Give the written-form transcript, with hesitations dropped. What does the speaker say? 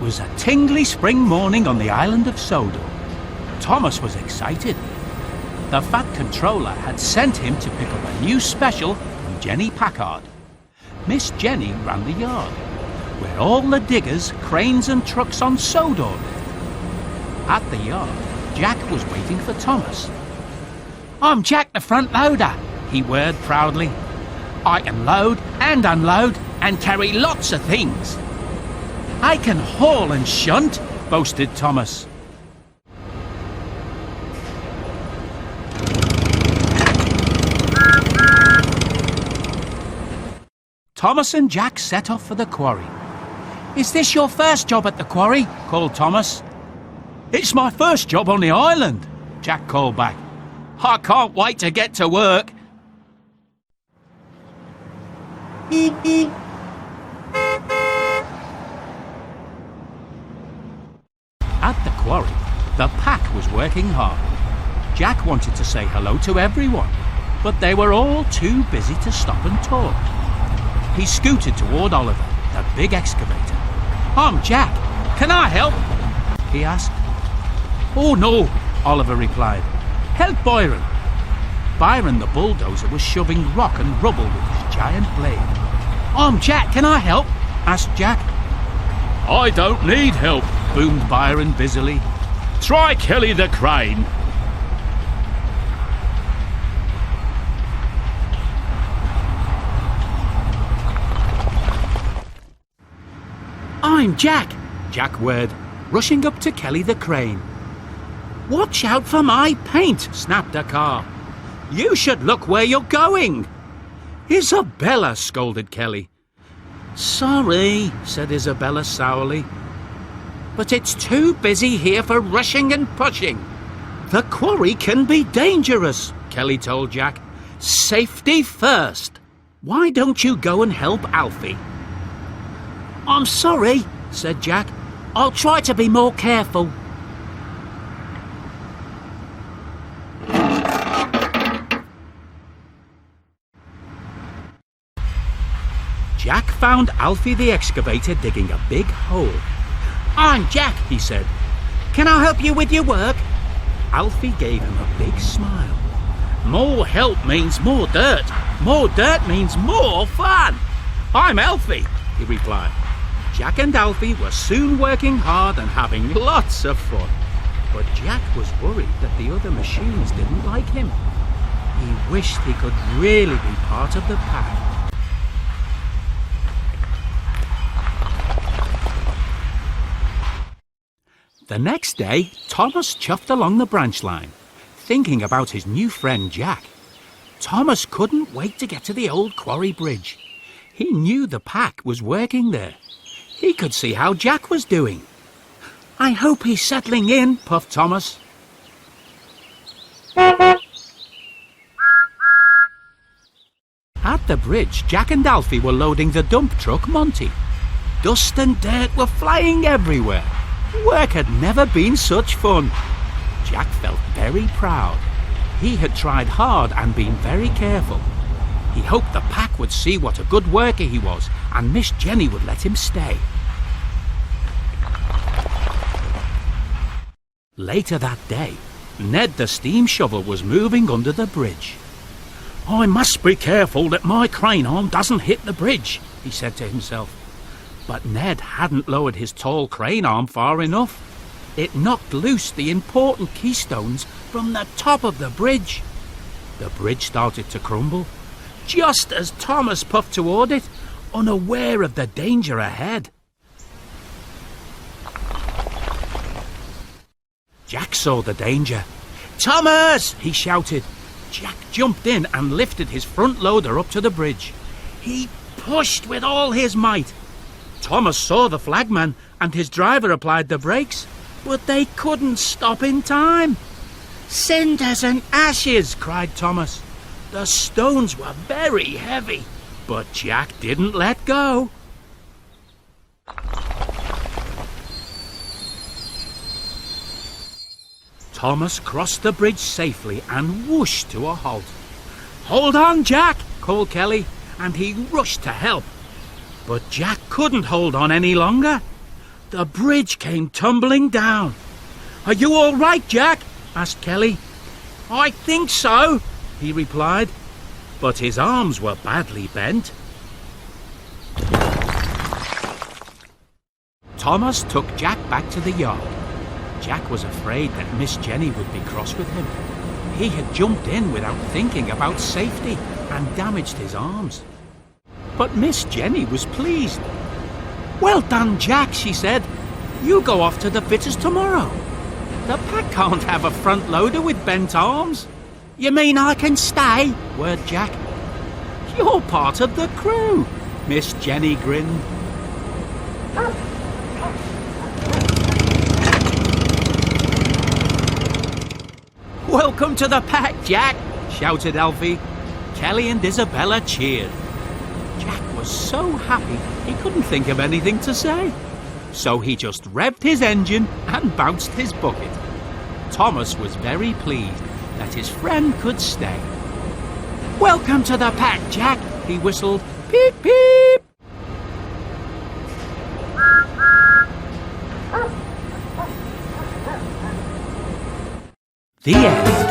was a tingly spring morning on the island of Sodor. Thomas was excited. The Fat Controller had sent him to pick up a new special from Jenny Packard. Miss Jenny ran the yard, where all the diggers, cranes and trucks on Sodor lived. At the yard, Jack was waiting for Thomas. "I'm Jack the front loader," he whirred proudly. "I can load and unload and carry lots of things." "I can haul and shunt," boasted Thomas. Thomas and Jack set off for the quarry. "Is this your first job at the quarry?" called Thomas. "It's my first job on the island," Jack called back. "I can't wait to get to work." At the quarry, the pack was working hard. Jack wanted to say hello to everyone, but they were all too busy to stop and talk. He scooted toward Oliver, the big excavator. "I'm Jack. Can I help?" he asked. "Oh no," Oliver replied. "Help Byron." Byron the bulldozer was shoving rock and rubble with his giant blade. "I'm Jack. Can I help?" asked Jack. "I don't need help," boomed Byron busily. "Try Kelly the crane." "I'm Jack," Jack whirred, rushing up to Kelly the crane. "Watch out for my paint," snapped the car. "You should look where you're going." "Isabella," scolded Kelly. "Sorry," said Isabella sourly, "but it's too busy here for rushing and pushing." "The quarry can be dangerous," Kelly told Jack. "Safety first. Why don't you go and help Alfie?" "I'm sorry," said Jack. "I'll try to be more careful." Jack found Alfie the excavator digging a big hole. "I'm Jack," he said. "Can I help you with your work?" Alfie gave him a big smile. "More help means more dirt. More dirt means more fun. I'm Alfie," he replied. Jack and Alfie were soon working hard and having lots of fun. But Jack was worried that the other machines didn't like him. He wished he could really be part of the pack. The next day, Thomas chuffed along the branch line, thinking about his new friend Jack. Thomas couldn't wait to get to the old quarry bridge. He knew the pack was working there. He could see how Jack was doing. "I hope he's settling in," puffed Thomas. At the bridge, Jack and Alfie were loading the dump truck Monty. Dust and dirt were flying everywhere. Work had never been such fun. Jack felt very proud. He had tried hard and been very careful. He hoped the pack would see what a good worker he was, and Miss Jenny would let him stay. Later that day, Ned the steam shovel was moving under the bridge. "I must be careful that my crane arm doesn't hit the bridge," he said to himself. But Ned hadn't lowered his tall crane arm far enough. It knocked loose the important keystones from the top of the bridge. The bridge started to crumble, just as Thomas puffed toward it, unaware of the danger ahead. Jack saw the danger. "Thomas!" he shouted. Jack jumped in and lifted his front loader up to the bridge. He pushed with all his might. Thomas saw the flagman and his driver applied the brakes, but they couldn't stop in time. "Cinders and ashes!" cried Thomas. The stones were very heavy, but Jack didn't let go. Thomas crossed the bridge safely and whooshed to a halt. "Hold on, Jack!" called Kelly, and he rushed to help. But Jack couldn't hold on any longer. The bridge came tumbling down. "Are you all right, Jack?" asked Kelly. "I think so," he replied, but his arms were badly bent. Thomas took Jack back to the yard. Jack was afraid that Miss Jenny would be cross with him. He had jumped in without thinking about safety and damaged his arms. But Miss Jenny was pleased. "Well done, Jack," she said. "You go off to the fitters tomorrow. The pack can't have a front loader with bent arms." "You mean I can stay?" whirred Jack. "You're part of the crew," Miss Jenny grinned. "Welcome to the pack, Jack," shouted Alfie. Kelly and Isabella cheered. Jack was so happy he couldn't think of anything to say. So he just revved his engine and bounced his bucket. Thomas was very pleased that his friend could stay. "Welcome to the pack, Jack," he whistled. "Peep, peep." The end.